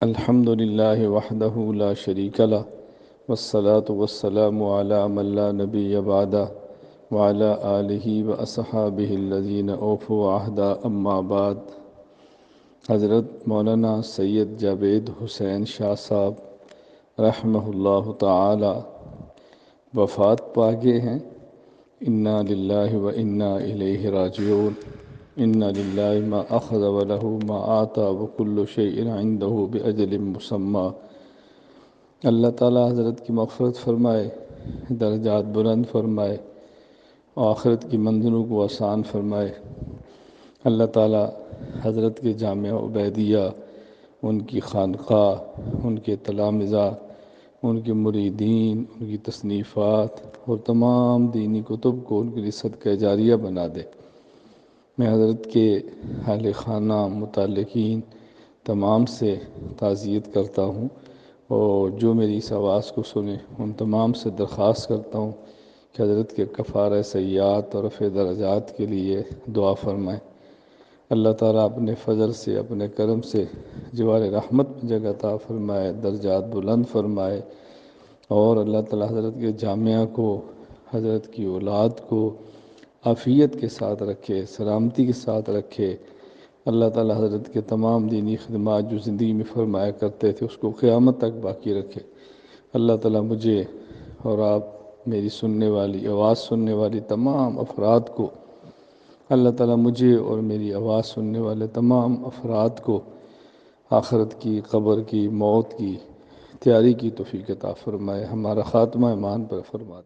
الحمد لله وحده لا شريك له والصلاة والسلام على من لا نبي بعده وعلى آله وأصحابه الذين أوفوا عهدا أما بعد۔ حضرت مولانا سید جاوید حسین شاہ صاحب رحمہ اللہ تعالی وفات پا گئے ہیں۔ انا للہ و انا الیہ راجعون۔ ان للہ ما اخذ وله ما آتا وکل شیء عنده باجل مسمى۔ اللہ تعالی حضرت کی مغفرت فرمائے، درجات بلند فرمائے، آخرت کی منزلوں کو آسان فرمائے۔ اللہ تعالی حضرت کے جامعہ عبیدیہ، ان کی خانقاہ، ان کے تلامذہ، ان کے مریدین، ان کی تصنیفات اور تمام دینی کتب کو ان کے لیے صدقہ جاریہ بنا دے۔ میں حضرت کے اہل خانہ، متعلقین تمام سے تعزیت کرتا ہوں، اور جو میری اس آواز کو سنے ان تمام سے درخواست کرتا ہوں کہ حضرت کے کفارہ سیئات اور رفع درجات کے لیے دعا فرمائیں۔ اللہ تعالیٰ اپنے فضل سے، اپنے کرم سے جوار رحمت میں جگہ عطا فرمائے، درجات بلند فرمائے، اور اللہ تعالیٰ حضرت کے جامعہ کو، حضرت کی اولاد کو عافیت کے ساتھ رکھے، سلامتی کے ساتھ رکھے۔ اللہ تعالیٰ حضرت کے تمام دینی خدمات جو زندگی میں فرمایا کرتے تھے اس کو قیامت تک باقی رکھے۔ اللہ تعالیٰ مجھے اور آپ، میری سننے والی، آواز سننے والی تمام افراد کو، اللہ تعالیٰ مجھے اور میری آواز سننے والے تمام افراد کو آخرت کی، قبر کی، موت کی تیاری کی توفیق عطا فرمائے، ہمارا خاتمہ ایمان پر فرما دے۔